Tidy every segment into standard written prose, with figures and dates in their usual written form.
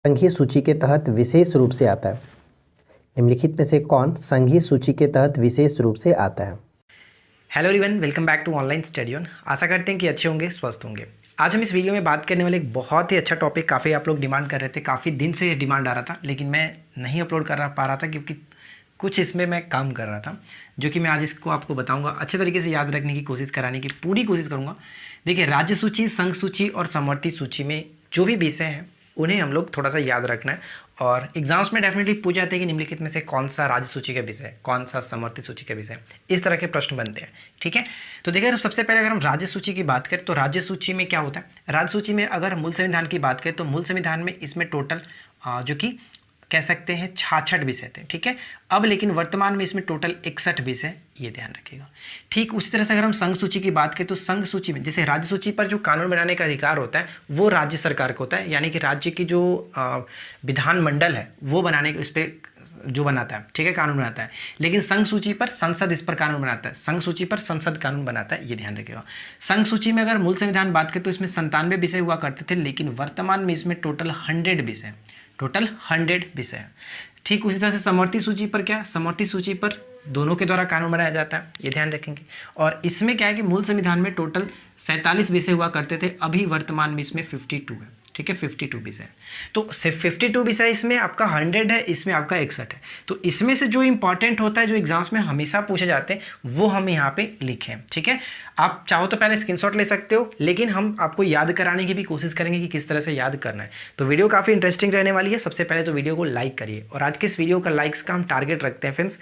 संघीय सूची के तहत विशेष रूप से आता है? निम्नलिखित में से कौन संघीय सूची के तहत विशेष रूप से आता है? Hello everyone, welcome back to online study on. आशा करते हैं कि अच्छे होंगे, स्वस्थ होंगे। आज हम इस वीडियो में बात करने वाले एक बहुत ही अच्छा टॉपिक, काफ़ी आप लोग डिमांड कर रहे थे, काफ़ी दिन से डिमांड आ रहा था, लेकिन मैं नहीं अपलोड कर पा रहा था क्योंकि कुछ इसमें मैं काम कर रहा था, जो कि मैं आज इसको आपको बताऊंगा। अच्छे तरीके से याद रखने की कोशिश कराने की पूरी कोशिश करूंगा। देखिए, राज्य सूची, संघ सूची और समवर्ती सूची में जो भी विषय हैं उन्हें हम लोग थोड़ा सा याद रखना है, और एग्जाम्स में डेफिनेटली पूछ जाते हैं कि निम्नलिखित में से कौन सा राज्य सूची का विषय है, कौन सा समवर्ती सूची का विषय है। इस तरह के प्रश्न बनते हैं, ठीक है। तो देखिए, सबसे पहले अगर हम राज्य सूची की बात करें तो राज्य सूची में क्या होता है। राज्य सूची में अगर मूल संविधान की बात करें तो मूल संविधान में इसमें टोटल जो कि कह सकते हैं 66 विषय थे, ठीक है। अब लेकिन वर्तमान में इसमें टोटल 61 विषय, ये ध्यान रखिएगा। ठीक उसी तरह से अगर हम संघ सूची की बात करें तो संघ सूची में जैसे राज्य सूची पर जो कानून बनाने का अधिकार होता है वो राज्य सरकार को होता है, यानी कि राज्य की जो विधानमंडल है वो बनाने के, उस पर जो बनाता है, ठीक है, कानून बनाता है। लेकिन संघ सूची पर संसद इस पर कानून बनाता है, संघ सूची पर संसद कानून बनाता है, ये ध्यान रखिएगा। संघ सूची में अगर मूल संविधान बात करें तो इसमें 97 विषय हुआ करते थे, लेकिन वर्तमान में इसमें टोटल 100 विषय, टोटल 100 विषय। ठीक उसी तरह से समवर्ती सूची पर क्या, समवर्ती सूची पर दोनों के द्वारा कानून बनाया जाता है, ये ध्यान रखेंगे। और इसमें क्या है कि मूल संविधान में टोटल 47 विषय हुआ करते थे, अभी वर्तमान में इसमें 52 है, ठीक है, 52 विषय। तो सिर्फ 52 विषय, इसमें आपका 100 है, इसमें आपका 61 है। तो इसमें से जो इंपॉर्टेंट होता है, जो एग्जाम्स में हमेशा पूछे जाते हैं, वो हम यहाँ पे लिखें, ठीक है। आप चाहो तो पहले स्क्रीनशॉट ले सकते हो, लेकिन हम आपको याद कराने की भी कोशिश करेंगे कि किस तरह से याद करना है। तो वीडियो काफ़ी इंटरेस्टिंग रहने वाली है। सबसे पहले तो वीडियो को लाइक करिए, और आज के इस वीडियो का लाइक्स का हम टारगेट रखते हैं फ्रेंड्स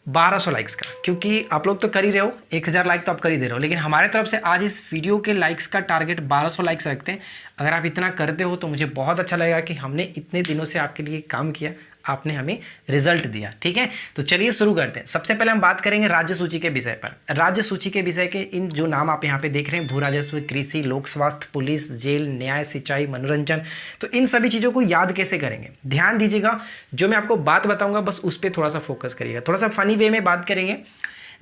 1200 लाइक्स का, क्योंकि आप लोग तो कर ही रहे हो, 1000 लाइक तो आप कर ही दे रहे हो, लेकिन हमारे तरफ से आज इस वीडियो के लाइक्स का टारगेट 1200 लाइक्स रखते हैं। अगर आप इतना करते हो तो मुझे बहुत अच्छा लगेगा कि हमने इतने दिनों से आपके लिए काम किया, आपने हमें रिजल्ट दिया, ठीक है। तो चलिए शुरू करते हैं। सबसे पहले हम बात करेंगे राज्य सूची के विषय पर। राज्य सूची के विषय के इन जो नाम आप यहाँ पे देख रहे हैं, भू राजस्व, कृषि, लोक स्वास्थ्य, पुलिस, जेल, न्याय, सिंचाई, मनोरंजन, तो इन सभी चीज़ों को याद कैसे करेंगे, ध्यान दीजिएगा। जो मैं आपको बात बताऊंगा बस उस पर थोड़ा सा फोकस करिएगा, थोड़ा सा फनी वे में बात करेंगे।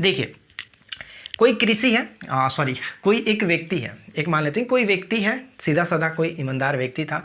देखिए, कोई कृषि है, कोई एक व्यक्ति है, एक मान लेते हैं कोई व्यक्ति है, सीधा साधा कोई ईमानदार व्यक्ति था।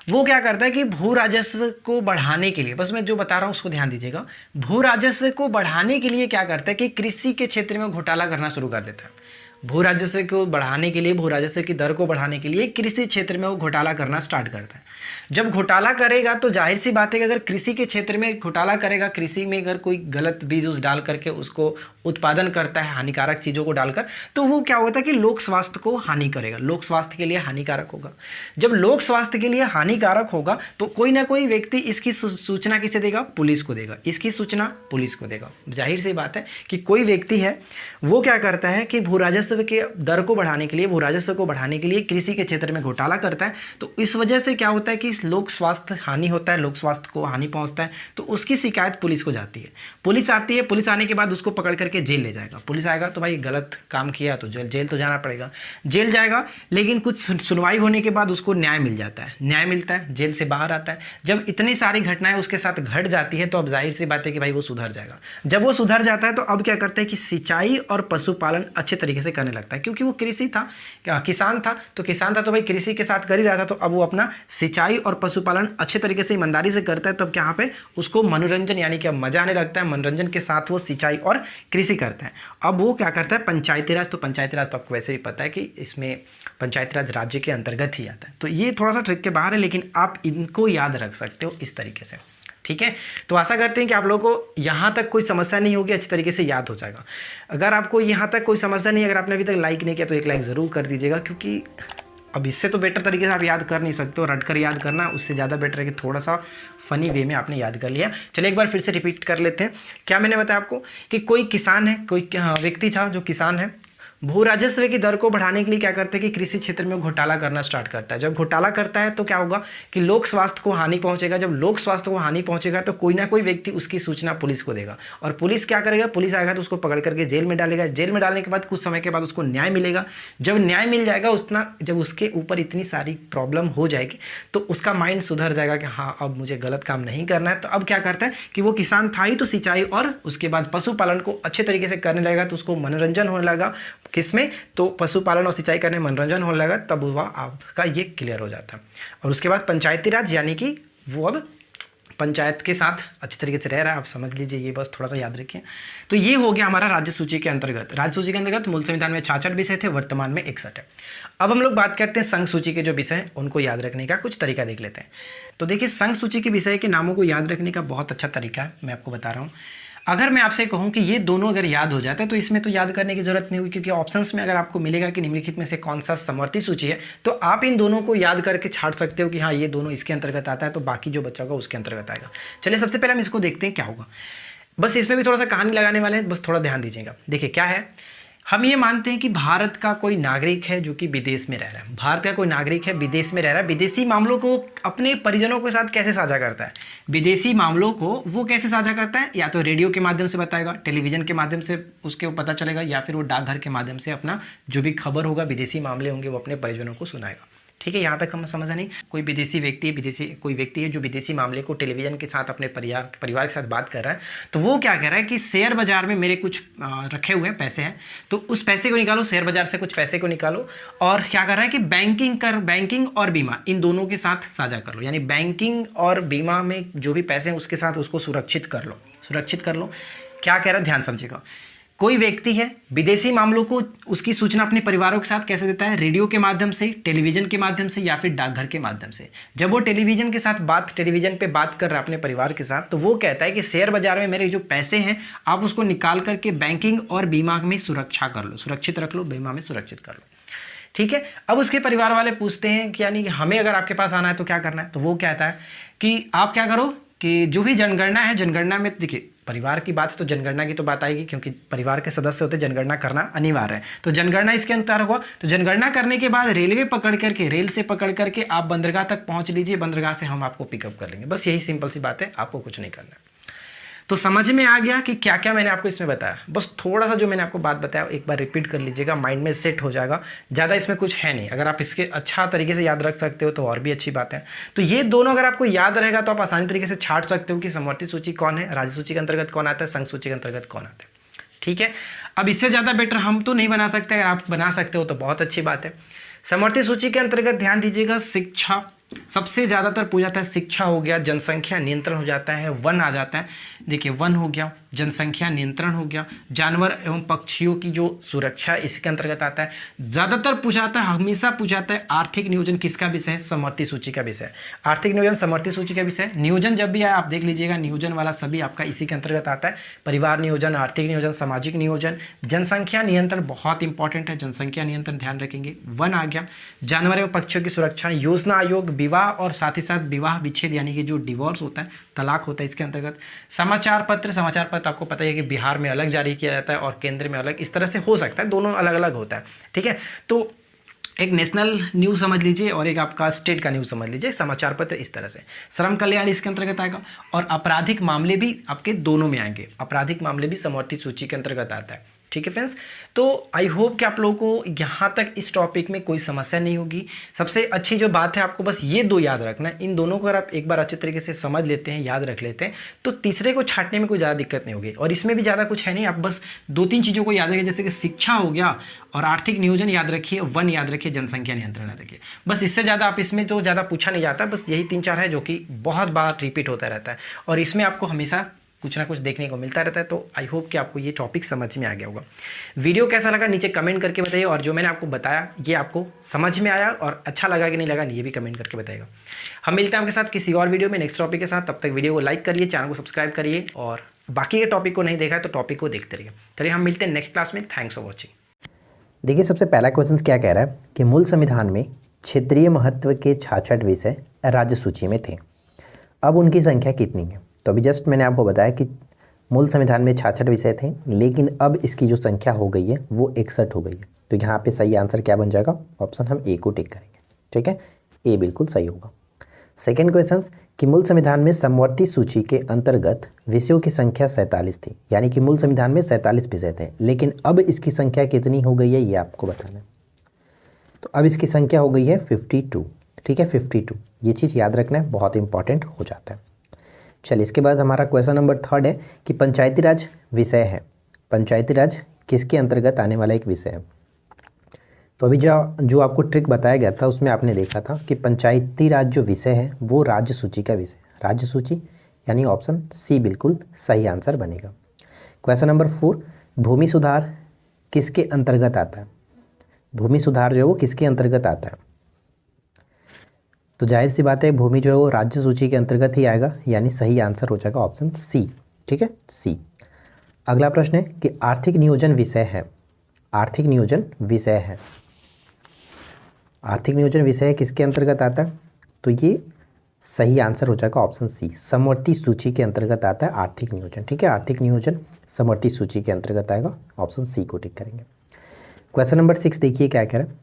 वो क्या करता है कि भू राजस्व को बढ़ाने के लिए, बस मैं जो बता रहा हूँ उसको ध्यान दीजिएगा, भू राजस्व को बढ़ाने के लिए क्या करता है कि कृषि के क्षेत्र में घोटाला करना शुरू कर देता है। भू राजस्व को बढ़ाने के लिए, भू राजस्व की दर को बढ़ाने के लिए कृषि क्षेत्र में वो घोटाला करना स्टार्ट करता है। जब घोटाला करेगा तो जाहिर सी बात है कि अगर कृषि के क्षेत्र में घोटाला करेगा, कृषि में अगर कोई गलत बीज उस डाल करके उसको उत्पादन करता है, हानिकारक चीज़ों को डालकर, तो वो क्या होता है कि लोक स्वास्थ्य को हानि करेगा, लोक स्वास्थ्य के लिए हानिकारक होगा। जब लोक स्वास्थ्य के लिए हानिकारक होगा तो कोई ना कोई व्यक्ति इसकी सूचना किसे देगा, पुलिस को देगा, इसकी सूचना पुलिस को देगा। जाहिर सी बात है कि कोई व्यक्ति है वो क्या करता है कि भू राजस्व के दर को बढ़ाने के लिए, भू राजस्व को बढ़ाने के लिए कृषि के क्षेत्र में घोटाला करता है। तो इस वजह से क्या होता है कि लोक स्वास्थ्य हानि होता है, लोक स्वास्थ्य को हानि पहुंचता है, तो उसकी शिकायत पुलिस को जाती है। पुलिस आती है, पुलिस आने के बाद उसको पकड़ करके जेल ले जाएगा। पुलिस आएगा तो भाई गलत काम किया तो जेल तो जाना पड़ेगा, जेल जाएगा। लेकिन कुछ सुनवाई होने के बाद उसको न्याय मिल जाता है, न्याय मिलता है, जेल से बाहर आता है। जब इतनी सारी घटनाएं उसके साथ घट जाती है तो अब जाहिर सी बात है कि भाई वो सुधर जाएगा। जब वो सुधर जाता है तो अब क्या करता है कि सिंचाई और पशुपालन अच्छे तरीके से करने लगता है, क्योंकि वो कृषि था, किसान था तो भाई कृषि के साथ कर ही रहा था। तो अब वो अपना सिंचाई और पशुपालन अच्छे तरीके से ईमानदारी से करता है। तब क्या यहाँ पे उसको मनोरंजन, यानी कि अब मजा आने लगता है, मनोरंजन के साथ वो सिंचाई और कृषि करता है। अब वो क्या करता है, पंचायती राज। तो पंचायती राज तो आपको वैसे भी पता है कि इसमें पंचायती राज राज्य के अंतर्गत ही आता है। तो ये थोड़ा सा ट्रिक के बाहर है, लेकिन आप इनको याद रख सकते हो इस तरीके से, ठीक है। तो आशा करते हैं कि आप लोगों को यहाँ तक कोई समस्या नहीं होगी, अच्छी तरीके से याद हो जाएगा। अगर आपको यहाँ तक कोई समस्या नहीं, अगर आपने अभी तक लाइक नहीं किया तो एक लाइक ज़रूर कर दीजिएगा, क्योंकि अब इससे तो बेटर तरीके से आप याद कर नहीं सकते हो, रट कर याद करना उससे ज़्यादा बेटर है कि थोड़ा सा फनी वे में आपने याद कर लिया। चलिए एक बार फिर से रिपीट कर लेते हैं। क्या मैंने बताया आपको कि कोई किसान है, कोई व्यक्ति था जो किसान है, भू राजस्व की दर को बढ़ाने के लिए क्या करते हैं कि कृषि क्षेत्र में घोटाला करना स्टार्ट करता है। जब घोटाला करता है तो क्या होगा कि लोक स्वास्थ्य को हानि पहुंचेगा। जब लोक स्वास्थ्य को हानि पहुंचेगा तो कोई ना कोई व्यक्ति उसकी सूचना पुलिस को देगा, और पुलिस क्या करेगा, पुलिस आएगा तो उसको पकड़ करके जेल में डालेगा। जेल में डालने के बाद कुछ समय के बाद उसको न्याय मिलेगा। जब न्याय मिल जाएगा, जब उसके ऊपर इतनी सारी प्रॉब्लम हो जाएगी तो उसका माइंड सुधर जाएगा कि हाँ अब मुझे गलत काम नहीं करना है। तो अब क्या करता है कि वो किसान था ही तो सिंचाई और उसके बाद पशुपालन को अच्छे तरीके से करने लगेगा, तो उसको मनोरंजन होने लगा, किस में, तो पशुपालन और सिंचाई करने में मनोरंजन होने लगा, तब वह आपका ये क्लियर हो जाता है। और उसके बाद पंचायती राज, यानी कि वो अब पंचायत के साथ अच्छी तरीके से रह रहा है, आप समझ लीजिए, ये बस थोड़ा सा याद रखिए। तो ये हो गया हमारा राज्य सूची के अंतर्गत। राज्य सूची के अंतर्गत मूल संविधान में 66 विषय थे, वर्तमान में 61 है। अब हम लोग बात करते हैं संघ सूची के जो विषय हैं उनको याद रखने का कुछ तरीका देख लेते हैं। तो देखिए, संघ सूची के विषय के नामों को याद रखने का बहुत अच्छा तरीका है, मैं आपको बता रहा हूँ। अगर मैं आपसे कहूं कि ये दोनों अगर याद हो जाता है तो इसमें तो याद करने की जरूरत नहीं होगी, क्योंकि ऑप्शंस में अगर आपको मिलेगा कि निम्नलिखित में से कौन सा समवर्ती सूची है, तो आप इन दोनों को याद करके छाड़ सकते हो कि हाँ ये दोनों इसके अंतर्गत आता है, तो बाकी जो बच्चा होगा उसके अंतर्गत आएगा। चलिए सबसे पहले हम इसको देखते हैं क्या होगा। बस इसमें भी थोड़ा सा कहानी लगाने वाले हैं, बस थोड़ा ध्यान दीजिएगा। देखिए क्या है, हम ये मानते हैं कि भारत का कोई नागरिक है जो कि विदेश में रह रहा है। भारत का कोई नागरिक है, विदेश में रह रहा है, विदेशी मामलों को अपने परिजनों के साथ कैसे साझा करता है? विदेशी मामलों को वो कैसे साझा करता है? या तो रेडियो के माध्यम से बताएगा, टेलीविजन के माध्यम से उसके पता चलेगा, या फिर वो डाकघर के माध्यम से अपना जो भी खबर होगा, विदेशी मामले होंगे, वो अपने परिजनों को सुनाएगा। ठीक है, यहाँ तक हम समझा नहीं? कोई विदेशी व्यक्ति है जो विदेशी मामले को टेलीविजन के साथ अपने परिवार के साथ बात कर रहा है, तो वो क्या कह रहा है कि शेयर बाजार में मेरे कुछ रखे हुए पैसे हैं, तो उस पैसे को निकालो, शेयर बाजार से कुछ पैसे को निकालो, और क्या कर रहा है कि बैंकिंग और बीमा इन दोनों के साथ साझा कर लो। यानी बैंकिंग और बीमा में जो भी पैसे हैं उसके साथ उसको सुरक्षित कर लो। क्या कह रहा है, ध्यान समझिएगा। कोई व्यक्ति है, विदेशी मामलों को उसकी सूचना अपने परिवारों के साथ कैसे देता है? रेडियो के माध्यम से, टेलीविजन के माध्यम से, या फिर डाकघर के माध्यम से। जब वो टेलीविजन पे बात कर रहा है अपने परिवार के साथ, तो वो कहता है कि शेयर बाजार में मेरे जो पैसे हैं आप उसको निकाल करके बैंकिंग और बीमा में सुरक्षित रख लो, बीमा में सुरक्षित कर लो। ठीक है, अब उसके परिवार वाले पूछते हैं कि यानी कि हमें अगर आपके पास आना है तो क्या करना है? तो वो कहता है कि आप क्या करो कि जो भी जनगणना है, जनगणना में देखिए परिवार की बात है तो जनगणना की तो बात आएगी, क्योंकि परिवार के सदस्य होते, जनगणना करना अनिवार्य है। तो जनगणना इसके अंतर हुआ। तो जनगणना करने के बाद रेल से पकड़ करके आप बंदरगाह तक पहुंच लीजिए, बंदरगाह से हम आपको पिकअप कर लेंगे। बस यही सिंपल सी बात है, आपको कुछ नहीं करना है। तो समझ में आ गया कि क्या क्या मैंने आपको इसमें बताया? बस थोड़ा सा जो मैंने आपको बात बताया एक बार रिपीट कर लीजिएगा, माइंड में सेट हो जाएगा। ज़्यादा इसमें कुछ है नहीं, अगर आप इसके अच्छा तरीके से याद रख सकते हो तो और भी अच्छी बात है। तो ये दोनों अगर आपको याद रहेगा तो आप आसानी तरीके से छाट सकते हो कि समवर्ती सूची कौन है, राज्य सूची के अंतर्गत कौन आता है, संघ सूची के अंतर्गत कौन आता है। ठीक है, अब इससे ज़्यादा बेटर हम तो नहीं बना सकते, अगर आप बना सकते हो तो बहुत अच्छी बात है। समवर्ती सूची के अंतर्गत ध्यान दीजिएगा, शिक्षा सबसे ज़्यादातर पूछा जाता है, शिक्षा हो गया, जनसंख्या नियंत्रण हो जाता है, वन आ जाता है। देखिए वन हो गया, जनसंख्या नियंत्रण हो गया, जानवर एवं पक्षियों की जो सुरक्षा इसके अंतर्गत आता है। ज़्यादातर पूछा जाता है, हमेशा पूछा जाता है, आर्थिक नियोजन किसका विषय है? समवर्ती सूची का विषय है। आर्थिक नियोजन समवर्ती सूची का विषय है। नियोजन जब भी आए आप देख लीजिएगा, नियोजन वाला सभी आपका इसी के अंतर्गत आता है। परिवार नियोजन, आर्थिक नियोजन, सामाजिक नियोजन, जनसंख्या नियंत्रण बहुत इंपॉर्टेंट है, जनसंख्या नियंत्रण ध्यान रखेंगे। वन आ गया, जानवर एवं पक्षियों की सुरक्षा, योजना आयोग, विवाह और साथ ही साथ विवाह विच्छेद यानी कि जो डिवोर्स होता है, तलाक होता है, इसके अंतर्गत। समाचार पत्र आपको पता है कि बिहार में अलग जारी किया जाता है और केंद्र में अलग, इस तरह से हो सकता है, दोनों अलग अलग होता है। ठीक है, तो एक नेशनल न्यूज़ समझ लीजिए और एक आपका स्टेट का न्यूज़ समझ लीजिए, समाचार पत्र इस तरह से। श्रम कल्याण इसके अंतर्गत आएगा, और आपराधिक मामले भी आपके दोनों में आएंगे, आपराधिक मामले भी समवर्ती सूची के अंतर्गत आता है। ठीक है फ्रेंड्स, तो आई होप कि आप लोगों को यहाँ तक इस टॉपिक में कोई समस्या नहीं होगी। सबसे अच्छी जो बात है, आपको बस ये दो याद रखना है। इन दोनों को अगर आप एक बार अच्छे तरीके से समझ लेते हैं, याद रख लेते हैं, तो तीसरे को छांटने में कोई ज़्यादा दिक्कत नहीं होगी। और इसमें भी ज़्यादा कुछ है नहीं, आप बस 2-3 चीज़ों को याद रखिए, जैसे कि शिक्षा हो गया और आर्थिक नियोजन याद रखिए, वन याद रखिए, जनसंख्या नियंत्रण याद रखिए। बस इससे ज़्यादा आप इसमें तो ज़्यादा पूछा नहीं जाता, बस यही 3-4 है जो कि बहुत बार रिपीट होता रहता है, और इसमें आपको हमेशा कुछ ना कुछ देखने को मिलता रहता है। तो आई होप कि आपको ये टॉपिक समझ में आ गया होगा। वीडियो कैसा लगा नीचे कमेंट करके बताइए, और जो मैंने आपको बताया ये आपको समझ में आया और अच्छा लगा कि नहीं लगा, ये भी कमेंट करके बताइएगा। हम मिलते हैं आपके साथ किसी और वीडियो में नेक्स्ट टॉपिक के साथ। तब तक वीडियो को लाइक करिए, चैनल को सब्सक्राइब करिए, और बाकी के टॉपिक को नहीं देखा है तो टॉपिक को देखते रहिए। चलिए हम मिलते हैं नेक्स्ट क्लास में। Thanks for watching. देखिए सबसे पहला क्वेश्चन क्या कह रहा है कि मूल संविधान में क्षेत्रीय महत्व के 66 विषय राज्य सूची में थे, अब उनकी संख्या कितनी है? तो अभी जस्ट मैंने आपको बताया कि मूल संविधान में 66 विषय थे, लेकिन अब इसकी जो संख्या हो गई है वो 61 हो गई है। तो यहाँ पे सही आंसर क्या बन जाएगा? ऑप्शन हम ए को टिक करेंगे। ठीक है, ए बिल्कुल सही होगा। सेकेंड क्वेश्चन कि मूल संविधान में समवर्ती सूची के अंतर्गत विषयों की संख्या 47 थी, यानी कि मूल संविधान में 47 विषय थे, लेकिन अब इसकी संख्या कितनी हो गई है ये आपको बताना है। तो अब इसकी संख्या हो गई है 52। ठीक है, 52, ये चीज़ याद रखना है, बहुत इंपॉर्टेंट हो जाता है। चलिए इसके बाद हमारा क्वेश्चन नंबर 3 है कि पंचायती राज विषय है, पंचायती राज किसके अंतर्गत आने वाला एक विषय है? तो अभी जो आपको ट्रिक बताया गया था उसमें आपने देखा था कि पंचायती राज जो विषय है वो राज्य सूची का विषय है। राज्य सूची यानी ऑप्शन सी बिल्कुल सही आंसर बनेगा। क्वेश्चन नंबर 4, भूमि सुधार किसके अंतर्गत आता है? भूमि सुधार जो है वो किसके अंतर्गत आता है? तो जाहिर सी बात है भूमि जो है वो राज्य सूची के अंतर्गत ही आएगा, यानी सही आंसर हो जाएगा ऑप्शन सी। ठीक है, सी। अगला प्रश्न है कि आर्थिक नियोजन विषय है। आर्थिक नियोजन विषय है, आर्थिक नियोजन विषय किसके अंतर्गत आता है? तो ये सही आंसर हो जाएगा ऑप्शन सी, समवर्ती सूची के अंतर्गत आता है आर्थिक नियोजन। ठीक है, आर्थिक नियोजन समवर्ती सूची के अंतर्गत आएगा, ऑप्शन सी को टिक करेंगे। क्वेश्चन नंबर 6 देखिए क्या कह रहा है,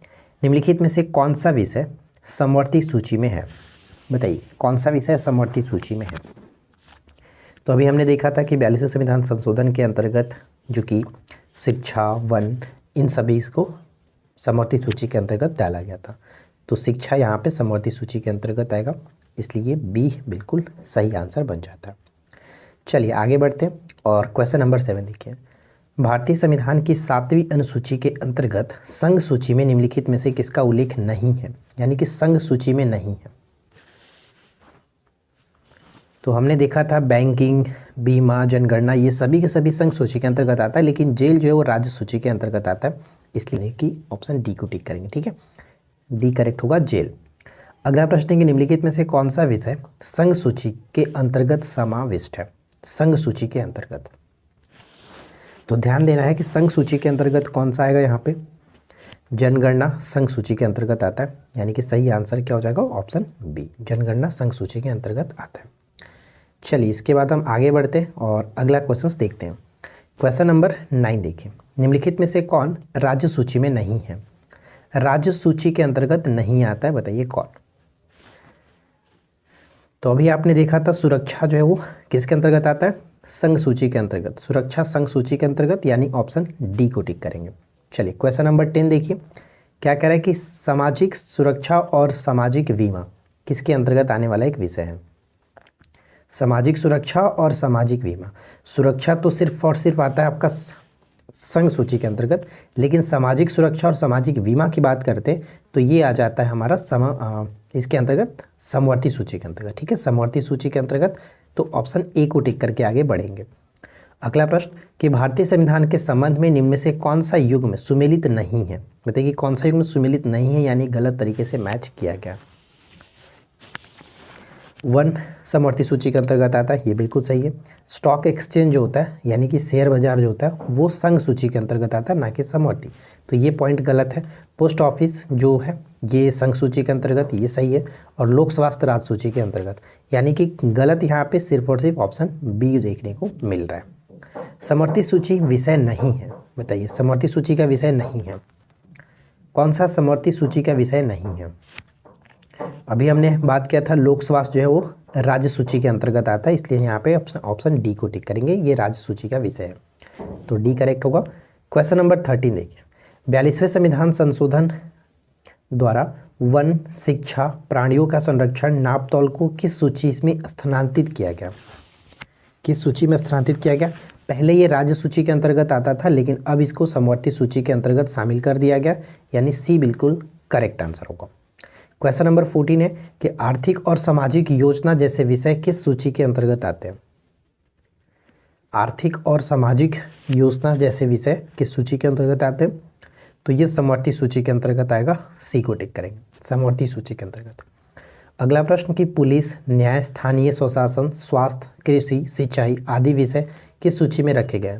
निम्नलिखित में से कौन सा विषय समवर्ती सूची में है? बताइए कौन सा विषय समवर्ती सूची में है? तो अभी हमने देखा था कि 42वें संविधान संशोधन के अंतर्गत जो कि शिक्षा, वन, इन सभी को समवर्ती सूची के अंतर्गत डाला गया था। तो शिक्षा यहाँ पे समवर्ती सूची के अंतर्गत आएगा, इसलिए बी बिल्कुल सही आंसर बन जाता है। चलिए आगे बढ़ते हैं और क्वेश्चन नंबर 7 देखिए, भारतीय संविधान की 7वीं अनुसूची के अंतर्गत संघ सूची में निम्नलिखित में से किसका उल्लेख नहीं है? यानी कि संघ सूची में नहीं है। तो हमने देखा था बैंकिंग, बीमा, जनगणना ये सभी के सभी संघ सूची के अंतर्गत आता है, लेकिन जेल जो है वो राज्य सूची के अंतर्गत आता है, इसलिए कि ऑप्शन डी को टिक करेंगे। ठीक है, डी करेक्ट होगा, जेल। अगला प्रश्न है कि निम्नलिखित में से कौन सा विषय संघ सूची के अंतर्गत समाविष्ट है? संघ सूची के अंतर्गत, तो ध्यान देना है कि संघ सूची के अंतर्गत कौन सा आएगा? यहाँ पे जनगणना संघ सूची के अंतर्गत आता है, यानी कि सही आंसर क्या हो जाएगा? ऑप्शन बी, जनगणना संघ सूची के अंतर्गत आता है। चलिए इसके बाद हम आगे बढ़ते हैं और अगला क्वेश्चन देखते हैं। क्वेश्चन नंबर 9 देखिए, निम्नलिखित में से कौन राज्य सूची में नहीं है? राज्य सूची के अंतर्गत नहीं आता है, बताइए कौन? तो अभी आपने देखा था सुरक्षा जो है वो किसके अंतर्गत आता है? संघ सूची के अंतर्गत, सुरक्षा संघ सूची के अंतर्गत, यानी ऑप्शन डी को टिक करेंगे। चलिए क्वेश्चन नंबर 10 देखिए, क्या कह रहा है कि सामाजिक सुरक्षा और सामाजिक बीमा किसके अंतर्गत आने वाला एक विषय है? सामाजिक सुरक्षा और सामाजिक बीमा, सुरक्षा तो सिर्फ और सिर्फ आता है आपका संघ सूची के अंतर्गत, लेकिन सामाजिक सुरक्षा और सामाजिक बीमा की बात करते हैं तो ये आ जाता है हमारा इसके अंतर्गत समवर्ती सूची के अंतर्गत। ठीक है, समवर्ती सूची के अंतर्गत, तो ऑप्शन ए को टिक करके आगे बढ़ेंगे। अगला प्रश्न कि भारतीय संविधान के संबंध में निम्न में से कौन सा युग्म सुमेलित नहीं है? बताइए कौन सा युग्म सुमेलित नहीं है, यानी गलत तरीके से मैच किया गया। 1 समवर्ती सूची के अंतर्गत आता है, ये बिल्कुल सही है। स्टॉक एक्सचेंज जो होता है यानी कि शेयर बाजार जो होता है वो संघ सूची के अंतर्गत आता है, ना कि समवर्ती, तो ये पॉइंट गलत है। पोस्ट ऑफिस जो है ये संघ सूची के अंतर्गत, ये सही है। और लोक स्वास्थ्य राज्य सूची के अंतर्गत, यानी कि गलत यहाँ पे सिर्फ और सिर्फ ऑप्शन बी देखने को मिल रहा है। समवर्ती सूची विषय नहीं है, बताइए समवर्ती सूची का विषय नहीं है, कौन सा समवर्ती सूची का विषय नहीं है? अभी हमने बात किया था लोक स्वास्थ्य जो है वो राज्य सूची के अंतर्गत आता है, इसलिए यहाँ पे ऑप्शन डी को टिक करेंगे, ये राज्य सूची का विषय है, तो डी करेक्ट होगा। क्वेश्चन नंबर 13 देखिए, 42वें संविधान संशोधन द्वारा वन, शिक्षा, प्राणियों का संरक्षण, नापतोल को किस सूची में स्थानांतरित किया गया? किस सूची में स्थानांतरित किया गया? पहले ये राज्य सूची के अंतर्गत आता था, लेकिन अब इसको समवर्ती सूची के अंतर्गत शामिल कर दिया गया, यानी सी बिल्कुल करेक्ट आंसर होगा। क्वेश्चन नंबर 14 है कि आर्थिक और सामाजिक योजना जैसे विषय किस सूची के अंतर्गत आते हैं? आर्थिक और सामाजिक योजना जैसे विषय किस सूची के अंतर्गत आते हैं? तो ये समवर्ती सूची के अंतर्गत आएगा, सी को टिक करेंगे, समवर्ती सूची के अंतर्गत। अगला प्रश्न कि पुलिस, न्याय, स्थानीय स्वशासन, स्वास्थ्य, कृषि, सिंचाई आदि विषय किस सूची में रखे गए?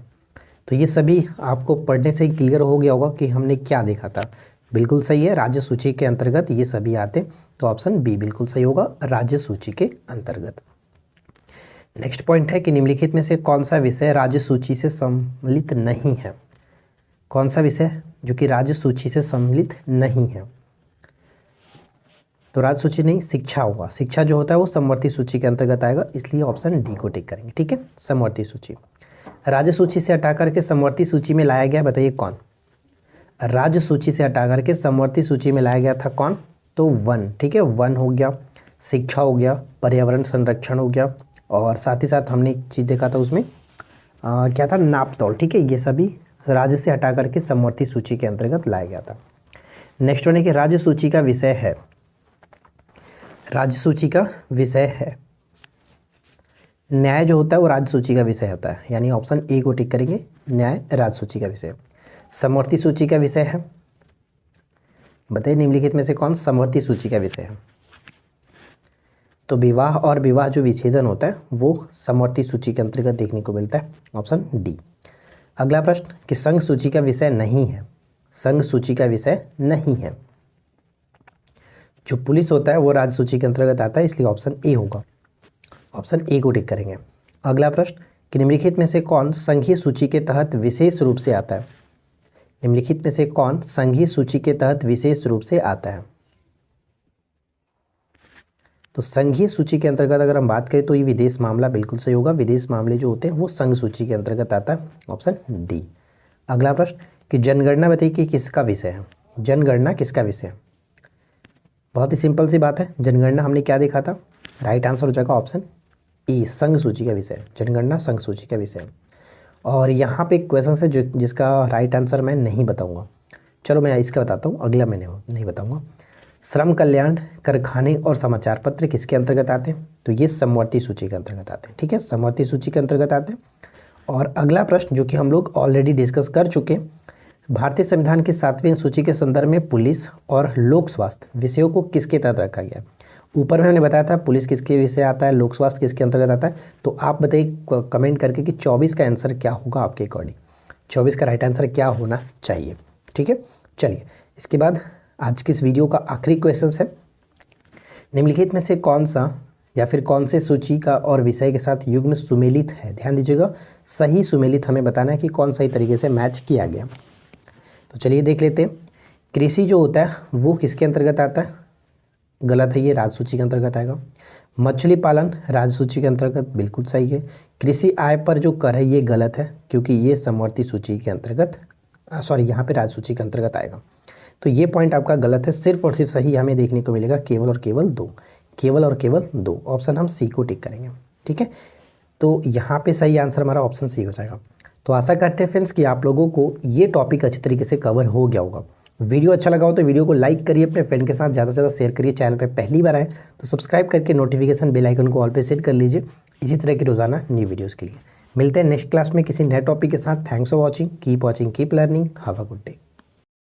तो ये सभी आपको पढ़ने से ही क्लियर हो गया होगा कि हमने क्या देखा था। बिल्कुल सही है, राज्य सूची के अंतर्गत ये सभी आते, तो ऑप्शन बी बिल्कुल सही होगा, राज्य सूची के अंतर्गत। नेक्स्ट पॉइंट है कि निम्नलिखित में से कौन सा विषय राज्य सूची से सम्मिलित नहीं है? कौन सा विषय जो कि राज्य सूची से सम्मिलित नहीं है? तो राज्य सूची नहीं, शिक्षा होगा। शिक्षा जो होता है वो समवर्ती सूची के अंतर्गत आएगा, इसलिए ऑप्शन डी को टिक करेंगे। ठीक है, समवर्ती सूची। राज्य सूची से हटा करके समवर्ती सूची में लाया गया, बताइए कौन? राज्य सूची से हटा करके समवर्ती सूची में लाया गया था कौन? तो वन। ठीक है, वन हो गया, शिक्षा हो गया, पर्यावरण संरक्षण हो गया, और साथ ही साथ हमने एक चीज़ देखा था उसमें क्या था, नापतोल। ठीक है, ये सभी राज्य से हटा करके समवर्ती सूची के अंतर्गत लाया गया था। नेक्स्ट वन है कि राज्य सूची का विषय है, राज्य सूची का विषय है। न्याय जो होता है वो राज्य सूची का विषय होता है, यानी ऑप्शन ए को टिक करेंगे, न्याय राज्य सूची का विषय। समवर्ती सूची का विषय है, बताइए निम्नलिखित में से कौन समवर्ती सूची का विषय है? तो विवाह और विवाह जो विच्छेदन होता है वो समवर्ती सूची के अंतर्गत देखने को मिलता है, ऑप्शन डी। अगला प्रश्न कि संघ सूची का विषय नहीं है, संघ सूची का विषय नहीं है। जो पुलिस होता है वो राज्य सूची के अंतर्गत आता है, इसलिए ऑप्शन ए होगा, ऑप्शन ए को टिक करेंगे। अगला प्रश्न कि निम्नलिखित में से कौन संघीय सूची के तहत विशेष रूप से आता है? निम्नलिखित में से कौन संघीय सूची के तहत विशेष रूप से आता है? तो संघीय सूची के अंतर्गत अगर हम बात करें तो ये विदेश मामला बिल्कुल सही होगा, विदेश मामले जो होते हैं वो संघ सूची के अंतर्गत आता है, ऑप्शन डी। अगला प्रश्न कि जनगणना बताइए कि किसका विषय है? जनगणना किसका विषय है? बहुत ही सिंपल सी बात है, जनगणना हमने क्या देखा था? राइट आंसर हो जाएगा ऑप्शन ए, संघ सूची का विषय है। जनगणना संघ सूची का विषय है। और यहाँ पे एक क्वेश्चन है जिसका राइट आंसर मैं नहीं बताऊंगा, चलो मैं इसका बताता हूँ, अगला मैंने नहीं बताऊंगा। श्रम कल्याण, कारखाने और समाचार पत्र किसके अंतर्गत आते हैं? तो ये समवर्ती सूची के अंतर्गत आते हैं, ठीक है, समवर्ती सूची के अंतर्गत आते हैं। और अगला प्रश्न जो कि हम लोग ऑलरेडी डिस्कस कर चुके हैं, भारतीय संविधान की 7वीं सूची के संदर्भ में पुलिस और लोक स्वास्थ्य विषयों को किसके तहत रखा गया? ऊपर मैंने बताया था पुलिस किसके विषय आता है, लोक स्वास्थ्य किसके अंतर्गत आता है। तो आप बताइए कमेंट करके कि 24 का आंसर क्या होगा आपके अकॉर्डिंग, 24 का राइट आंसर क्या होना चाहिए, ठीक है। चलिए इसके बाद आज की इस वीडियो का आखिरी क्वेश्चन है, निम्नलिखित में से कौन सा या फिर कौन से सूची का और विषय के साथ युग्म सुमेलित है? ध्यान दीजिएगा, सही सुमेलित हमें बताना है कि कौन सही तरीके से मैच किया गया। तो चलिए देख लेते हैं। कृषि जो होता है वो किसके अंतर्गत आता है? गलत है, ये राज्य सूची के अंतर्गत आएगा। मछली पालन राज्य सूची के अंतर्गत बिल्कुल सही है। कृषि आय पर जो कर है ये गलत है, क्योंकि ये समवर्ती सूची के अंतर्गत यहाँ पे राज्य सूची के अंतर्गत आएगा। तो ये पॉइंट आपका गलत है, सिर्फ और सिर्फ सही हमें देखने को मिलेगा केवल और केवल दो, केवल और केवल दो। ऑप्शन हम सी को टिक करेंगे, ठीक है। तो यहाँ पे सही आंसर हमारा ऑप्शन सी हो जाएगा। तो आशा करते हैं फ्रेंड्स कि आप लोगों को ये टॉपिक अच्छी तरीके से कवर हो गया होगा। वीडियो अच्छा लगा हो तो वीडियो को लाइक करिए, अपने फ्रेंड के साथ ज़्यादा से ज़्यादा शेयर करिए। चैनल पे पहली बार आए तो सब्सक्राइब करके नोटिफिकेशन बेल आइकन को ऑल पे सेट कर लीजिए इसी तरह की रोजाना न्यू वीडियोज़ के लिए। मिलते हैं नेक्स्ट क्लास में किसी नए टॉपिक के साथ। Thanks for watching, keep learning, have a good day.